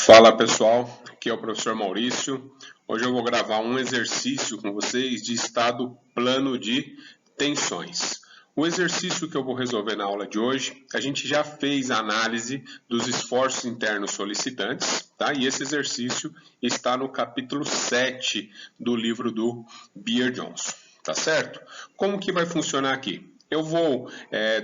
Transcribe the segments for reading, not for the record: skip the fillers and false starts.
Fala pessoal, aqui é o professor Maurício. Hoje eu vou gravar um exercício com vocês de estado plano de tensões. O exercício que eu vou resolver na aula de hoje, a gente já fez a análise dos esforços internos solicitantes, tá? E esse exercício está no capítulo 7 do livro do Beer-Johnson, tá certo? Como que vai funcionar aqui? Eu vou,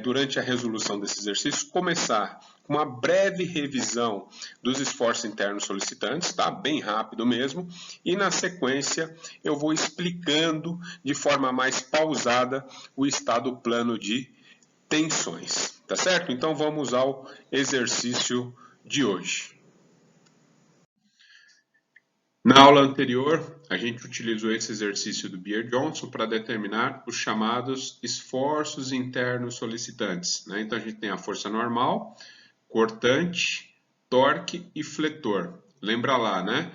durante a resolução desse exercício, começar com uma breve revisão dos esforços internos solicitantes, tá? Bem rápido mesmo, e na sequência eu vou explicando de forma mais pausada o estado plano de tensões, tá certo? Então vamos ao exercício de hoje. Na aula anterior, a gente utilizou esse exercício do Beer-Johnson para determinar os chamados esforços internos solicitantes, né? Então a gente tem a força normal, cortante, torque e fletor. Lembra lá, né?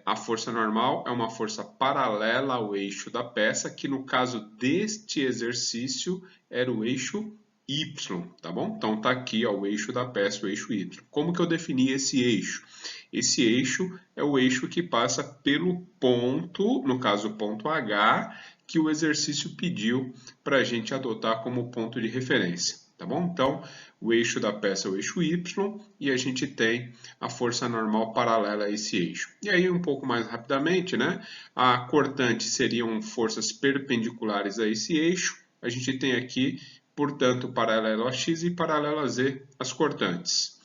A força normal é uma força paralela ao eixo da peça, que no caso deste exercício era o eixo Y, tá bom? Então tá aqui ó, o eixo da peça, o eixo Y. Como que eu defini esse eixo? Esse eixo é o eixo que passa pelo ponto, no caso o ponto H, que o exercício pediu para a gente adotar como ponto de referência, tá bom? Então, o eixo da peça é o eixo Y e a gente tem a força normal paralela a esse eixo. E aí, um pouco mais rapidamente, né? A cortante seriam forças perpendiculares a esse eixo. A gente tem aqui, portanto, paralelo a X e paralelo a Z, as cortantes.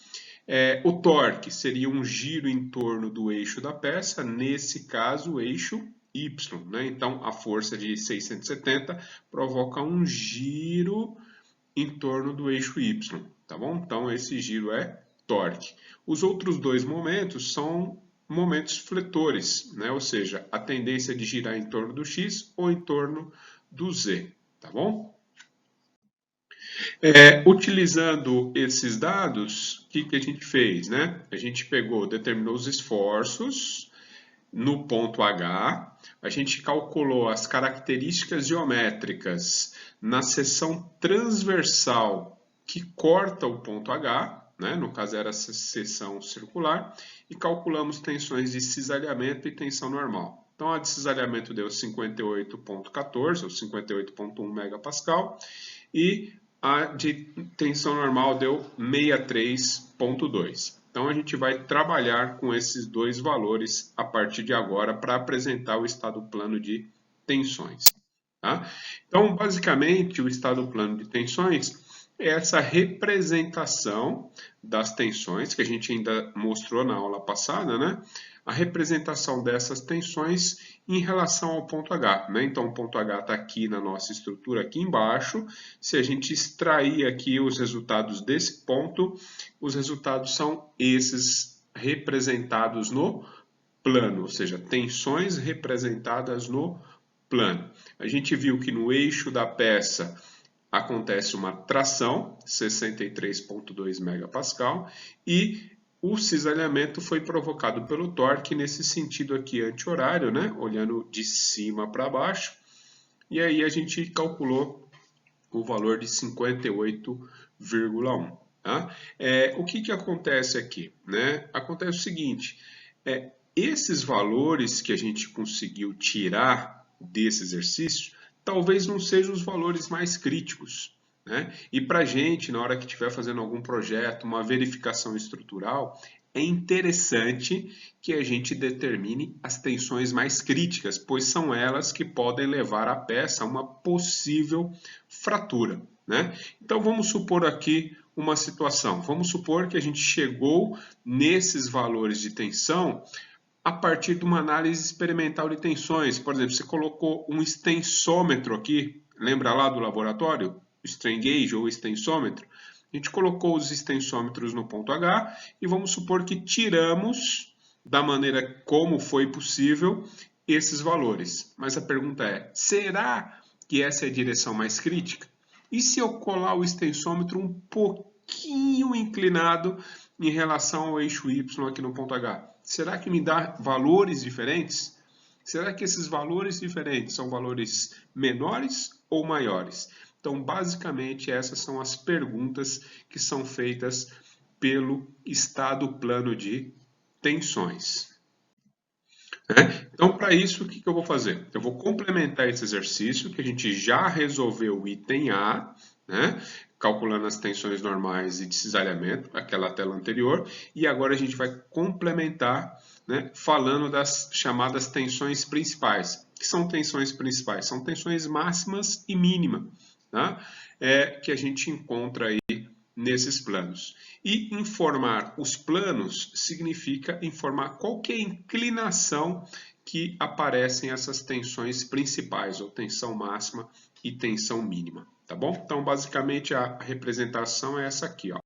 O torque seria um giro em torno do eixo da peça, nesse caso o eixo Y, né? Então a força de 670 provoca um giro em torno do eixo Y, tá bom? Então esse giro é torque. Os outros dois momentos são momentos fletores, né? Ou seja, a tendência de girar em torno do X ou em torno do Z, tá bom? Utilizando esses dados, o que a gente fez, né? A gente determinou os esforços no ponto H, a gente calculou as características geométricas na seção transversal que corta o ponto H, né? No caso era a seção circular, e calculamos tensões de cisalhamento e tensão normal. Então a de cisalhamento deu 58,14 ou 58,1 megapascal e a de tensão normal deu 63,2. Então a gente vai trabalhar com esses dois valores a partir de agora para apresentar o estado plano de tensões. Tá? Então, basicamente, o estado plano de tensões é essa representação das tensões que a gente ainda mostrou na aula passada, né? A representação dessas tensões em relação ao ponto H, né? Então, o ponto H está aqui na nossa estrutura, aqui embaixo. Se a gente extrair aqui os resultados desse ponto, os resultados são esses representados no plano, ou seja, tensões representadas no plano. A gente viu que no eixo da peça acontece uma tração, 63,2 megapascal, e o cisalhamento foi provocado pelo torque nesse sentido aqui anti-horário, né? Olhando de cima para baixo. E aí a gente calculou o valor de 58,1. Tá? O que acontece aqui? Né? Acontece o seguinte, esses valores que a gente conseguiu tirar desse exercício, talvez não sejam os valores mais críticos, né? E para a gente, na hora que estiver fazendo algum projeto, uma verificação estrutural, é interessante que a gente determine as tensões mais críticas, pois são elas que podem levar a peça a uma possível fratura, né? Então vamos supor aqui uma situação. Vamos supor que a gente chegou nesses valores de tensão a partir de uma análise experimental de tensões. Por exemplo, você colocou um extensômetro aqui, lembra lá do laboratório? O strain gauge ou extensômetro. A gente colocou os extensômetros no ponto H e vamos supor que tiramos, da maneira como foi possível, esses valores. Mas a pergunta é, será que essa é a direção mais crítica? E se eu colar o extensômetro um pouquinho inclinado em relação ao eixo Y aqui no ponto H? Será que me dá valores diferentes? Será que esses valores diferentes são valores menores ou maiores? Então, basicamente, essas são as perguntas que são feitas pelo estado plano de tensões. Né? Então, para isso, o que eu vou fazer? Eu vou complementar esse exercício que a gente já resolveu o item A, né? Calculando as tensões normais e de cisalhamento, aquela tela anterior, e agora a gente vai complementar, né, falando das chamadas tensões principais. O que são tensões principais? São tensões máximas e mínimas, tá? Que a gente encontra aí nesses planos. E informar os planos significa informar qual que é a inclinação que aparecem essas tensões principais, ou tensão máxima e tensão mínima, tá bom? Então, basicamente, a representação é essa aqui, ó.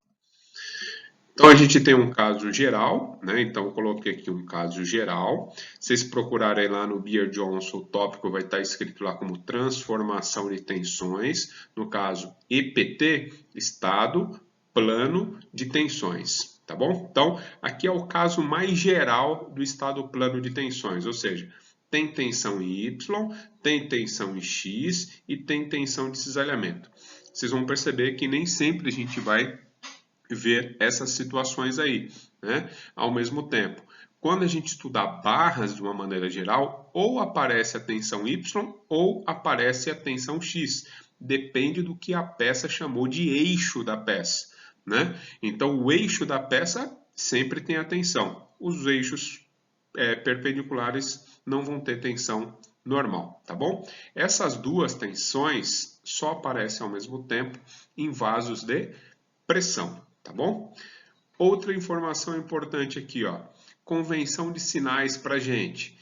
Então, a gente tem um caso geral, né? Então, eu coloquei aqui um caso geral. Se vocês procurarem lá no Beer-Johnson, o tópico vai estar escrito lá como transformação de tensões. No caso, EPT, estado plano de tensões, tá bom? Então, aqui é o caso mais geral do estado plano de tensões, ou seja, tem tensão em Y, tem tensão em X e tem tensão de cisalhamento. Vocês vão perceber que nem sempre a gente vai ver essas situações aí, né? Ao mesmo tempo, quando a gente estudar barras de uma maneira geral, ou aparece a tensão Y ou aparece a tensão X. Depende do que a peça chamou de eixo da peça, né? Então, o eixo da peça sempre tem a tensão. Os eixos perpendiculares não vão ter tensão normal, tá bom? Essas duas tensões só aparecem ao mesmo tempo em vasos de pressão. Tá bom? Outra informação importante aqui, ó. Convenção de sinais para gente.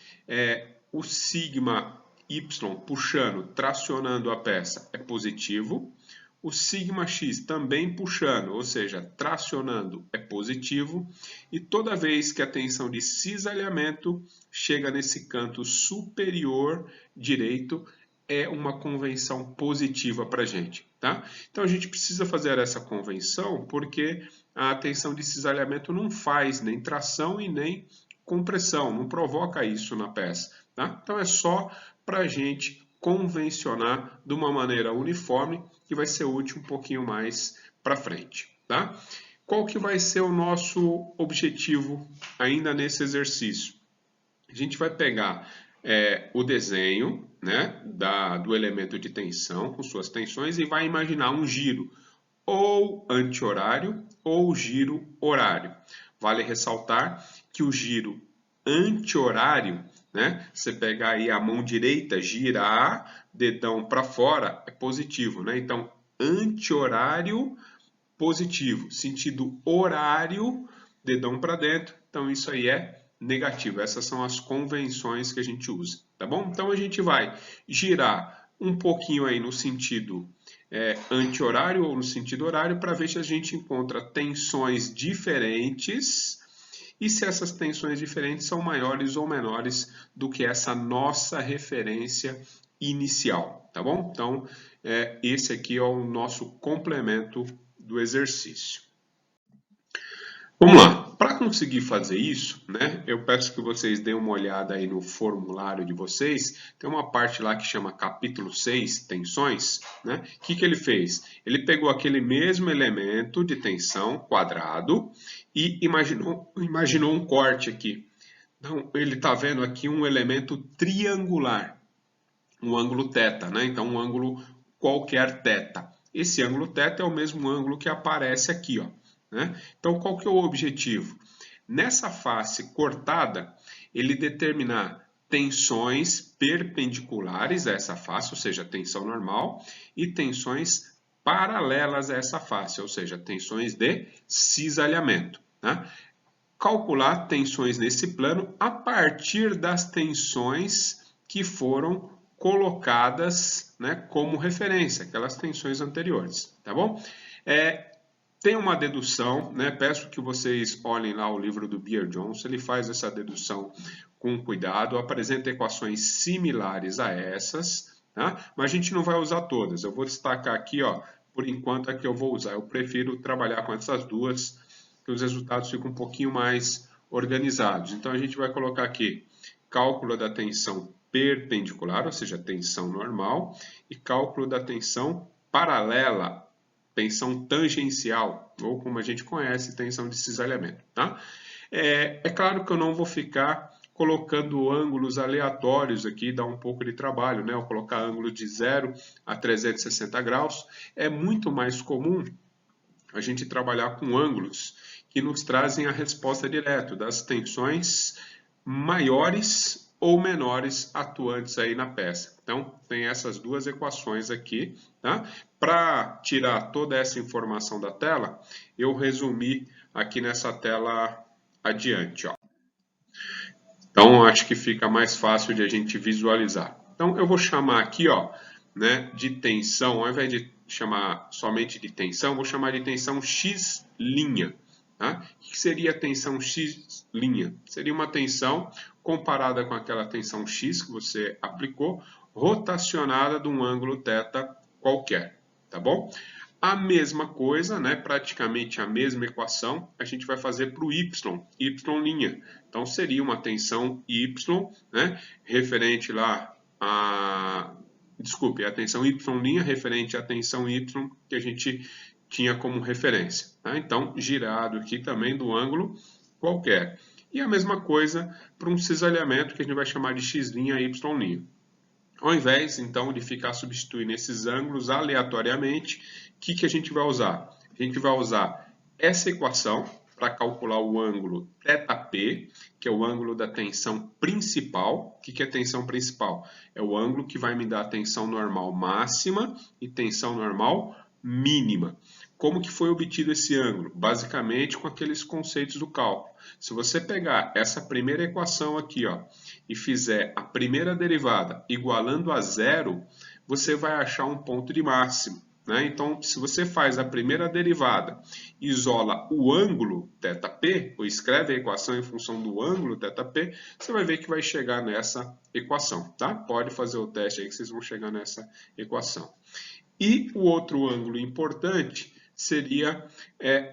O sigma Y puxando, tracionando a peça é positivo. O sigma X também puxando, ou seja, tracionando é positivo. E toda vez que a tensão de cisalhamento chega nesse canto superior direito, é uma convenção positiva para a gente, tá? Então a gente precisa fazer essa convenção porque a tensão de cisalhamento não faz nem tração e nem compressão, não provoca isso na peça, tá? Então é só para a gente convencionar de uma maneira uniforme que vai ser útil um pouquinho mais para frente, tá? Qual que vai ser o nosso objetivo ainda nesse exercício? A gente vai pegar o desenho, né, do elemento de tensão com suas tensões e vai imaginar um giro ou anti-horário ou giro horário. Vale ressaltar que o giro anti-horário, né, você pegar aí a mão direita, girar, dedão para fora, é positivo, né? Então, anti-horário, positivo. Sentido horário, dedão para dentro. Então, isso aí é negativo. Essas são as convenções que a gente usa, tá bom? Então a gente vai girar um pouquinho aí no sentido anti-horário ou no sentido horário para ver se a gente encontra tensões diferentes e se essas tensões diferentes são maiores ou menores do que essa nossa referência inicial, tá bom? Então esse aqui é o nosso complemento do exercício. Vamos lá, para conseguir fazer isso, né, eu peço que vocês deem uma olhada aí no formulário de vocês, tem uma parte lá que chama capítulo 6, tensões, né? O que ele fez? Ele pegou aquele mesmo elemento de tensão quadrado e imaginou um corte aqui. Então, ele está vendo aqui um elemento triangular, um ângulo θ, né? Então, um ângulo qualquer θ. Esse ângulo θ é o mesmo ângulo que aparece aqui, ó. Né? Então, qual que é o objetivo? Nessa face cortada, ele determinar tensões perpendiculares a essa face, ou seja, tensão normal, e tensões paralelas a essa face, ou seja, tensões de cisalhamento. Né? Calcular tensões nesse plano a partir das tensões que foram colocadas, né, como referência, aquelas tensões anteriores, tá bom? Tem uma dedução, né? Peço que vocês olhem lá o livro do Beer-Johnson, ele faz essa dedução com cuidado, apresenta equações similares a essas, tá? Mas a gente não vai usar todas, eu vou destacar aqui, ó, por enquanto a que eu vou usar. Eu prefiro trabalhar com essas duas, que os resultados ficam um pouquinho mais organizados. Então a gente vai colocar aqui cálculo da tensão perpendicular, ou seja, tensão normal, e cálculo da tensão paralela, tensão tangencial, ou como a gente conhece, tensão de cisalhamento, tá? É claro que eu não vou ficar colocando ângulos aleatórios aqui, dá um pouco de trabalho, né? Eu colocar ângulo de 0 a 360 graus. É muito mais comum a gente trabalhar com ângulos que nos trazem a resposta direta das tensões maiores ou menores atuantes aí na peça. Então, tem essas duas equações aqui, tá? Para tirar toda essa informação da tela, eu resumi aqui nessa tela adiante, ó. Então, acho que fica mais fácil de a gente visualizar. Então, eu vou chamar aqui, ó, né, de tensão, ao invés de chamar somente de tensão, vou chamar de tensão X'. Tá? O que seria a tensão X'? Seria uma tensão comparada com aquela tensão X que você aplicou, rotacionada de um ângulo θ qualquer, tá bom? A mesma coisa, né, praticamente a mesma equação, a gente vai fazer para o Y'. Então, seria uma tensão Y, né, referente lá a... Desculpe, a tensão Y' referente à tensão Y que a gente tinha como referência. Tá? Então, girado aqui também do ângulo qualquer. E a mesma coisa para um cisalhamento que a gente vai chamar de X', Y'. Ao invés, então, de ficar substituindo esses ângulos aleatoriamente, o que a gente vai usar? A gente vai usar essa equação para calcular o ângulo θP, que é o ângulo da tensão principal. O que é tensão principal? É o ângulo que vai me dar a tensão normal máxima e tensão normal mínima. Como que foi obtido esse ângulo? Basicamente com aqueles conceitos do cálculo. Se você pegar essa primeira equação aqui, ó, e fizer a primeira derivada igualando a zero, você vai achar um ponto de máximo. Né? Então, se você faz a primeira derivada, isola o ângulo θP, ou escreve a equação em função do ângulo θP, você vai ver que vai chegar nessa equação. Tá? Pode fazer o teste aí que vocês vão chegar nessa equação. E o outro ângulo importante seria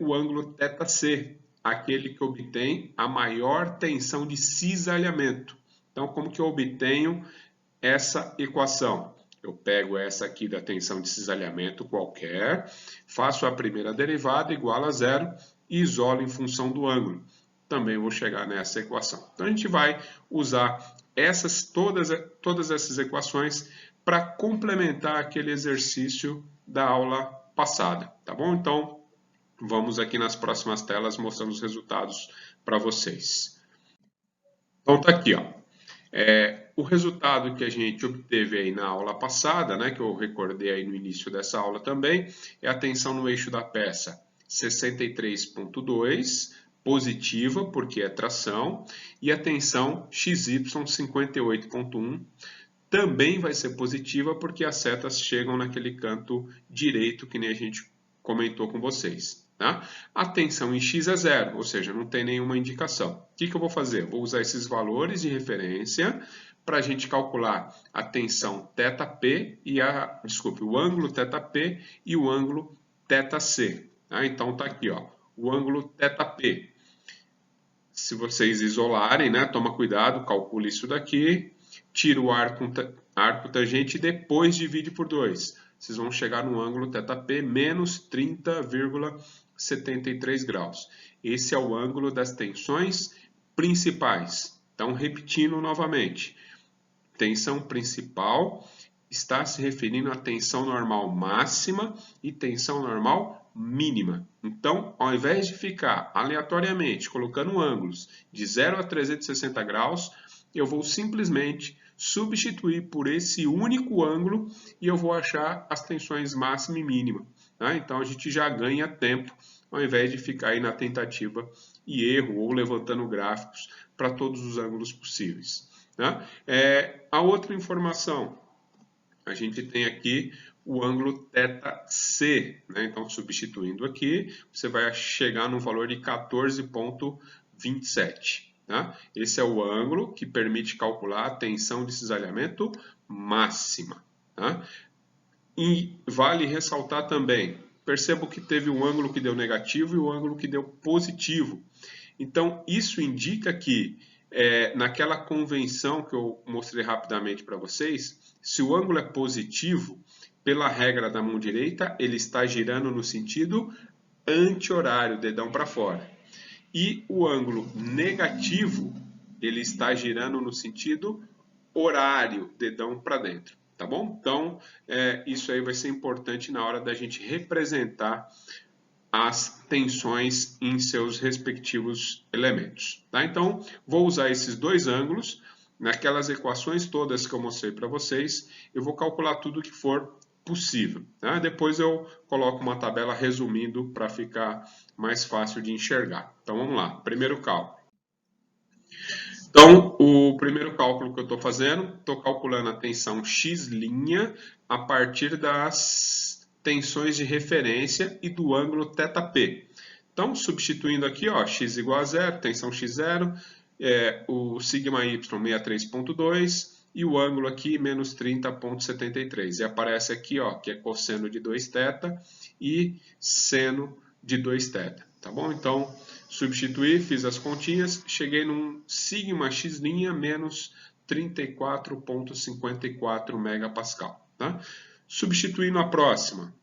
o ângulo θC, aquele que obtém a maior tensão de cisalhamento. Então, como que eu obtenho essa equação? Eu pego essa aqui da tensão de cisalhamento qualquer, faço a primeira derivada igual a zero e isolo em função do ângulo. Também vou chegar nessa equação. Então, a gente vai usar todas essas equações para complementar aquele exercício da aula passada, tá bom? Então, vamos aqui nas próximas telas mostrando os resultados para vocês. Então, tá aqui, ó. O resultado que a gente obteve aí na aula passada, né, que eu recordei aí no início dessa aula também, é a tensão no eixo da peça 63,2, positiva, porque é tração, e a tensão XY 58,1, também vai ser positiva, porque as setas chegam naquele canto direito, que nem a gente comentou com vocês. Tá? A tensão em X é zero, ou seja, não tem nenhuma indicação. O que eu vou fazer? Vou usar esses valores de referência para a gente calcular a tensão θP e o ângulo θP e o ângulo θC. Tá? Então tá aqui, ó, o ângulo θP. Se vocês isolarem, né, toma cuidado, calcule isso daqui, tira o arco tangente e depois divide por 2. Vocês vão chegar no ângulo θP menos 30,73 graus. Esse é o ângulo das tensões principais. Então, repetindo novamente. Tensão principal está se referindo à tensão normal máxima e tensão normal mínima. Então, ao invés de ficar aleatoriamente colocando ângulos de 0 a 360 graus, eu vou simplesmente substituir por esse único ângulo e eu vou achar as tensões máxima e mínima. Tá? Então, a gente já ganha tempo, ao invés de ficar aí na tentativa e erro ou levantando gráficos para todos os ângulos possíveis. Tá? A outra informação, a gente tem aqui o ângulo θC, né? Então, substituindo aqui, você vai chegar no valor de 14,27. Tá? Esse é o ângulo que permite calcular a tensão de cisalhamento máxima. Tá? E vale ressaltar também, percebo que teve um ângulo que deu negativo e o ângulo que deu positivo. Então, isso indica que naquela convenção que eu mostrei rapidamente para vocês, se o ângulo é positivo, pela regra da mão direita, ele está girando no sentido anti-horário, dedão para fora. E o ângulo negativo, ele está girando no sentido horário, dedão para dentro, tá bom? Então, isso aí vai ser importante na hora da gente representar as tensões em seus respectivos elementos, tá? Então, vou usar esses dois ângulos, naquelas equações todas que eu mostrei para vocês, eu vou calcular tudo que for possível, tá? Depois eu coloco uma tabela resumindo para ficar mais fácil de enxergar. Então, vamos lá. Primeiro cálculo. Então, o primeiro cálculo que eu estou fazendo, estou calculando a tensão X' a partir das tensões de referência e do ângulo θp. Então, substituindo aqui, ó, x igual a zero, tensão x0, o sigma y 63,2 e o ângulo aqui menos 30,73. E aparece aqui, ó, que é cosseno de 2θ e seno de 2θ. Tá bom? Então, substituí, fiz as continhas, cheguei num sigma x' menos 34,54 megapascal. Tá? Substituindo a próxima.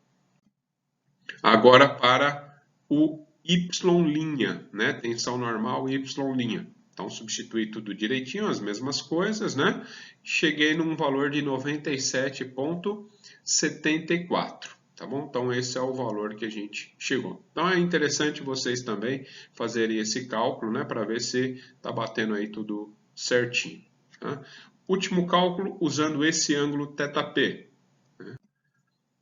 Agora para o y', né? Tensão normal y'. Então, substituí tudo direitinho, as mesmas coisas, né? Cheguei num valor de 97,74. Tá bom? Então, esse é o valor que a gente chegou. Então, é interessante vocês também fazerem esse cálculo, né? Para ver se está batendo aí tudo certinho. Tá? Último cálculo usando esse ângulo θp. Né?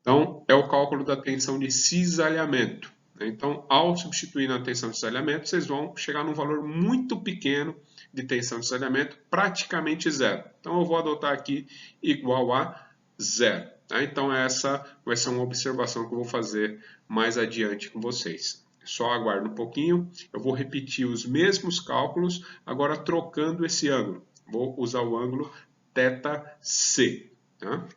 Então, é o cálculo da tensão de cisalhamento. Então, ao substituir na tensão de cisalhamento, vocês vão chegar num valor muito pequeno de tensão de cisalhamento, praticamente zero. Então, eu vou adotar aqui igual a zero. Tá? Então, essa vai ser uma observação que eu vou fazer mais adiante com vocês. Só aguardo um pouquinho, eu vou repetir os mesmos cálculos, agora trocando esse ângulo. Vou usar o ângulo θc. Tá?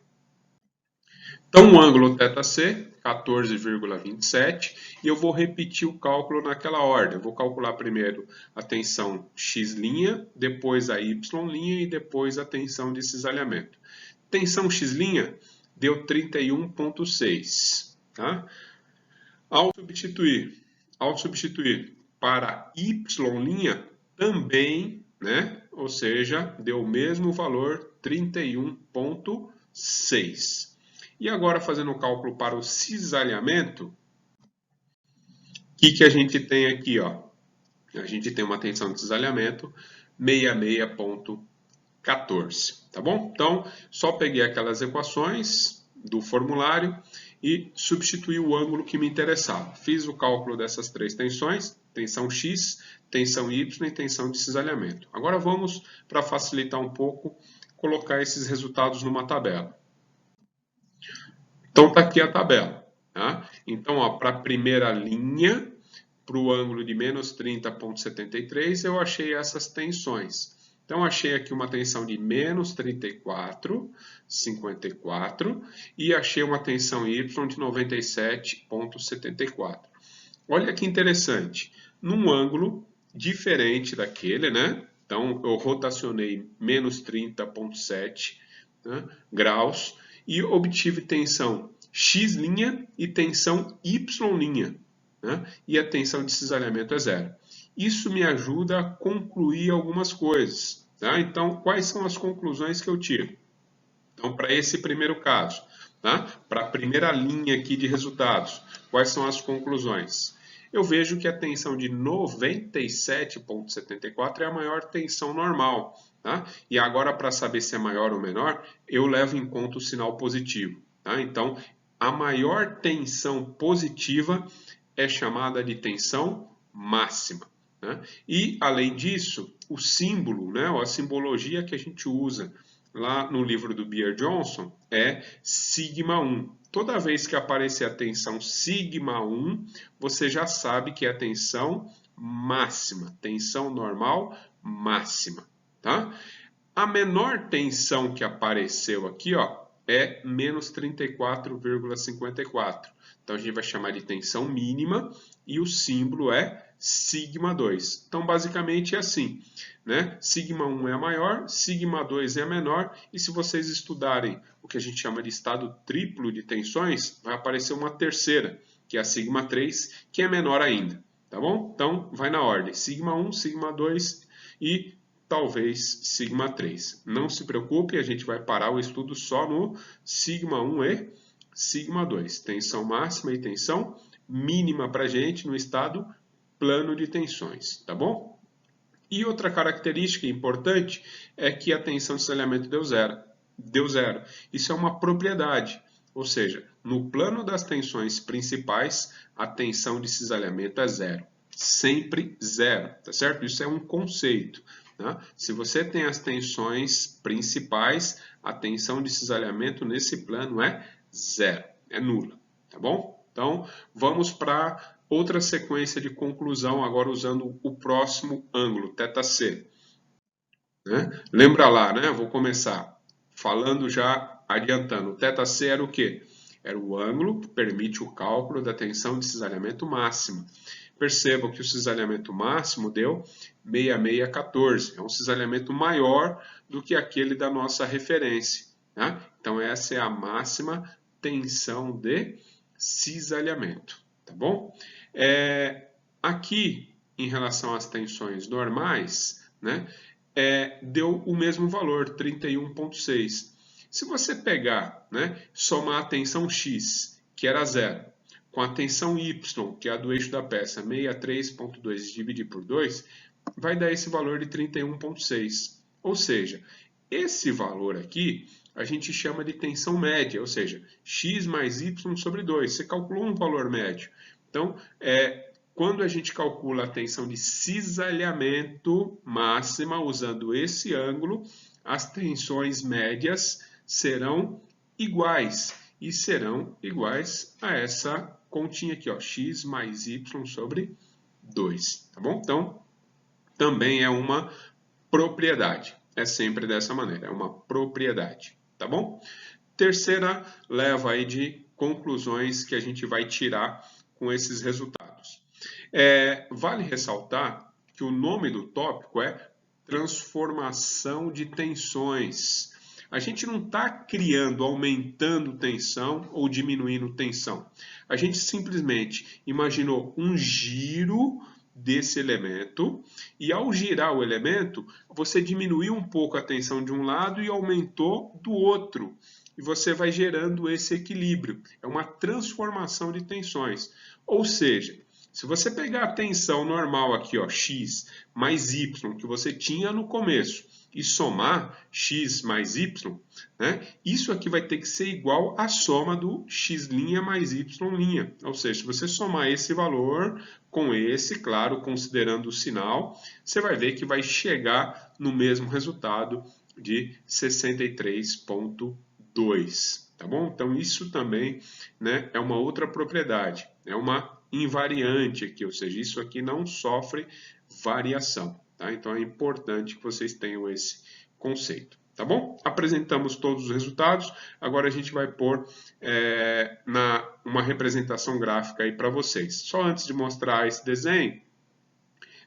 Então, o ângulo θc, 14,27, e eu vou repetir o cálculo naquela ordem. Eu vou calcular primeiro a tensão x', depois a y' e depois a tensão de cisalhamento. Tensão x' deu 31,6. Tá? Ao substituir para y' também, né? Ou seja, deu o mesmo valor, 31,6. E agora, fazendo o cálculo para o cisalhamento, o que a gente tem aqui? Ó? A gente tem uma tensão de cisalhamento 66,14. Tá bom? Então, só peguei aquelas equações do formulário e substituí o ângulo que me interessava. Fiz o cálculo dessas três tensões, tensão X, tensão Y e tensão de cisalhamento. Agora vamos, para facilitar um pouco, colocar esses resultados numa tabela. Então, está aqui a tabela. Tá? Então, para a primeira linha, para o ângulo de menos 30,73, eu achei essas tensões. Então, achei aqui uma tensão de menos 34,54 e achei uma tensão Y de 97,74. Olha que interessante. Num ângulo diferente daquele, né? Então, eu rotacionei menos 30,7 né, graus e obtive tensão x' e tensão y'. Né? E a tensão de cisalhamento é zero. Isso me ajuda a concluir algumas coisas. Tá? Então, quais são as conclusões que eu tiro? Então, para esse primeiro caso, tá? Para a primeira linha aqui de resultados, quais são as conclusões? Eu vejo que a tensão de 97,74 é a maior tensão normal. Tá? E agora, para saber se é maior ou menor, eu levo em conta o sinal positivo. Tá? Então, a maior tensão positiva é chamada de tensão máxima. Né? E, além disso, o símbolo, né, ou a simbologia que a gente usa lá no livro do Beer-Johnson é σ1. Toda vez que aparecer a tensão σ1, você já sabe que é a tensão máxima, tensão normal máxima. Tá? A menor tensão que apareceu aqui, ó, é menos 34,54. Então, a gente vai chamar de tensão mínima e o símbolo é σ2. Então, basicamente é assim, né? σ1 é a maior, σ2 é a menor, e se vocês estudarem o que a gente chama de estado triplo de tensões, vai aparecer uma terceira, que é a σ3, que é menor ainda. tá bom? Então, vai na ordem, sigma 1, sigma 2 e talvez sigma 3. Não se preocupe, a gente vai parar o estudo só no sigma 1 e sigma 2. Tensão máxima e tensão mínima para a gente no estado plano de tensões, tá bom? E outra característica importante é que a tensão de cisalhamento deu zero. Deu zero. Isso é uma propriedade, ou seja, no plano das tensões principais, a tensão de cisalhamento é zero. Sempre zero, tá certo? Isso é um conceito. Tá? Se você tem as tensões principais, a tensão de cisalhamento nesse plano é zero, é nula, tá bom? Então, vamos para outra sequência de conclusão, agora usando o próximo ângulo, θc. Né? Lembra lá, né? Vou começar falando já, adiantando. O θc era o quê? Era o ângulo que permite o cálculo da tensão de cisalhamento máxima. Percebam que o cisalhamento máximo deu 6614. É um cisalhamento maior do que aquele da nossa referência. Tá? Então, essa é a máxima tensão de cisalhamento. Tá bom? Aqui, em relação às tensões normais, né, deu o mesmo valor, 31,6. Se você pegar, né, somar a tensão X, que era zero, com a tensão Y, que é a do eixo da peça, 63,2 dividir por 2, vai dar esse valor de 31,6. Ou seja, esse valor aqui a gente chama de tensão média, ou seja, X mais Y sobre 2. Você calculou um valor médio. Então, quando a gente calcula a tensão de cisalhamento máxima usando esse ângulo, as tensões médias serão iguais. E serão iguais a essa continha aqui, ó, x mais y sobre 2. Tá bom? Então, também é uma propriedade. É sempre dessa maneira, é uma propriedade. Tá bom? Terceira leva aí de conclusões que a gente vai tirar com esses resultados. Vale ressaltar que o nome do tópico é transformação de tensões. A gente não está criando, aumentando tensão ou diminuindo tensão. A gente simplesmente imaginou um giro desse elemento e ao girar o elemento, você diminuiu um pouco a tensão de um lado e aumentou do outro. E você vai gerando esse equilíbrio. É uma transformação de tensões. Ou seja, se você pegar a tensão normal aqui, ó, x mais y, que você tinha no começo, e somar x mais y, né, isso aqui vai ter que ser igual à soma do x' mais y'. Ou seja, se você somar esse valor com esse, claro, considerando o sinal, você vai ver que vai chegar no mesmo resultado de 63,2. Tá bom? Então, isso também, né, é uma outra propriedade, é uma invariante aqui, ou seja, isso aqui não sofre variação. Tá? Então, é importante que vocês tenham esse conceito. Tá bom? Apresentamos todos os resultados, agora a gente vai pôr uma representação gráfica aí para vocês. Só antes de mostrar esse desenho,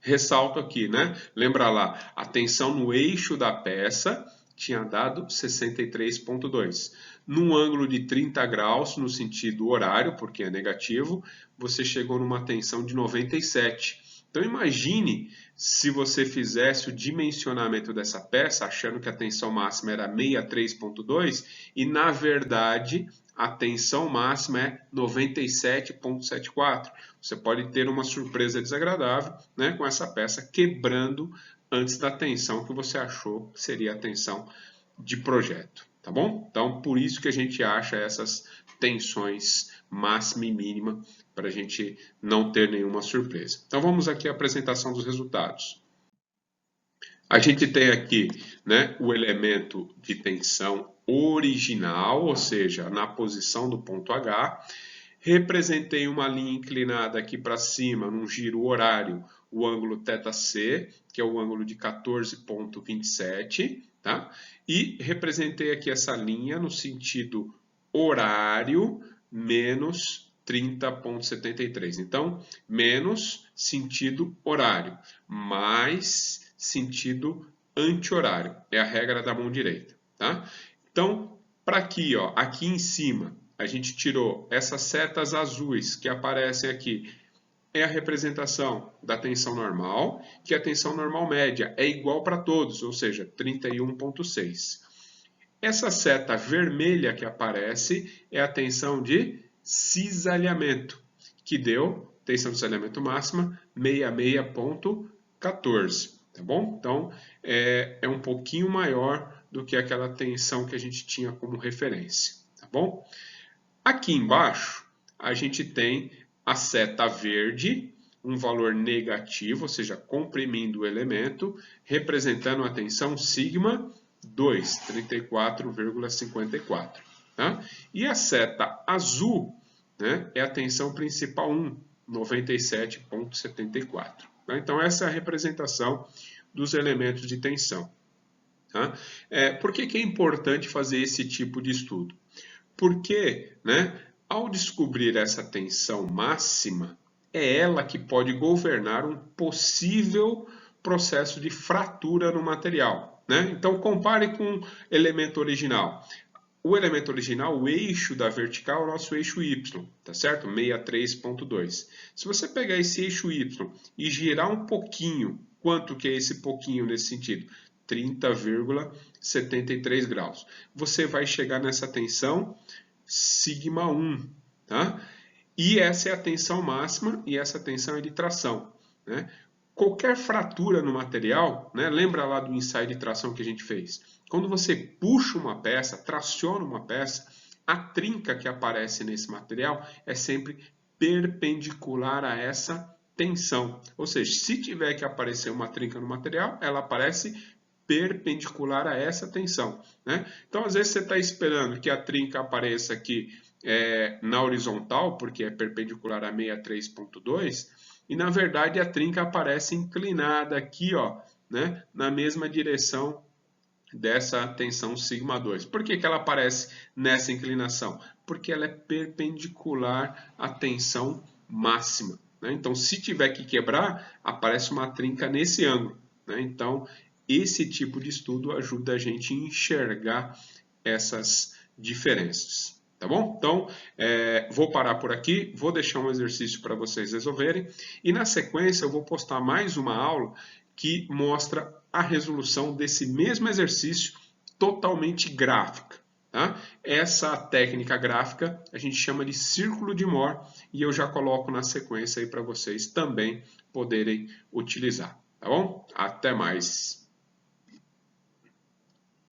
ressalto aqui, né? Lembra lá, a tensão no eixo da peça tinha dado 63,2. Num ângulo de 30 graus, no sentido horário, porque é negativo, você chegou numa tensão de 97. Então imagine se você fizesse o dimensionamento dessa peça, achando que a tensão máxima era 63,2 e na verdade a tensão máxima é 97,74. Você pode ter uma surpresa desagradável, né, com essa peça quebrando antes da tensão que você achou que seria a tensão de projeto, tá bom? Então, por isso que a gente acha essas tensões máxima e mínima, para a gente não ter nenhuma surpresa. Então, vamos aqui à apresentação dos resultados. A gente tem aqui, né, o elemento de tensão original, ou seja, na posição do ponto H. Representei uma linha inclinada aqui para cima, num giro horário, o ângulo θc, que é o ângulo de 14,27, tá? E representei aqui essa linha no sentido horário, menos 30,73. Então, menos sentido horário, mais sentido anti-horário. É a regra da mão direita, tá? Então, para aqui, ó, aqui em cima, a gente tirou essas setas azuis que aparecem aqui. é a representação da tensão normal, que a tensão normal média é igual para todos, ou seja, 31,6. Essa seta vermelha que aparece é a tensão de cisalhamento, que deu tensão de cisalhamento máxima 66,14, tá bom? Então, é um pouquinho maior do que aquela tensão que a gente tinha como referência, tá bom? Aqui embaixo, a gente tem a seta verde, um valor negativo, ou seja, comprimindo o elemento, representando a tensão sigma 2, 34,54. Tá? E a seta azul, né, é a tensão principal 1, 97,74. Tá? Então, essa é a representação dos elementos de tensão. Tá? Por que é importante fazer esse tipo de estudo? Porque, né, ao descobrir essa tensão máxima, é ela que pode governar um possível processo de fratura no material, né? Então, compare com o elemento original. O elemento original, o eixo da vertical, é o nosso eixo Y, tá certo? 63,2. Se você pegar esse eixo Y e girar um pouquinho, quanto que é esse pouquinho nesse sentido? 30,73 graus. Você vai chegar nessa tensão sigma 1, tá? E essa é a tensão máxima e essa tensão é de tração, né? Qualquer fratura no material, né? Lembra lá do ensaio de tração que a gente fez? Quando você puxa uma peça, traciona uma peça, a trinca que aparece nesse material é sempre perpendicular a essa tensão. Ou seja, se tiver que aparecer uma trinca no material, ela aparece perpendicular a essa tensão, né? Então, às vezes você está esperando que a trinca apareça aqui na horizontal, porque é perpendicular a 63,2, e na verdade a trinca aparece inclinada aqui, ó, né, na mesma direção dessa tensão sigma 2. Por que ela aparece nessa inclinação? Porque ela é perpendicular à tensão máxima, né? Então, se tiver que quebrar, aparece uma trinca nesse ângulo, né? Então, esse tipo de estudo ajuda a gente a enxergar essas diferenças. Tá bom? Então, vou parar por aqui, vou deixar um exercício para vocês resolverem e na sequência eu vou postar mais uma aula que mostra a resolução desse mesmo exercício totalmente gráfica. Tá? Essa técnica gráfica a gente chama de círculo de Mohr e eu já coloco na sequência aí para vocês também poderem utilizar. Tá bom? Até mais!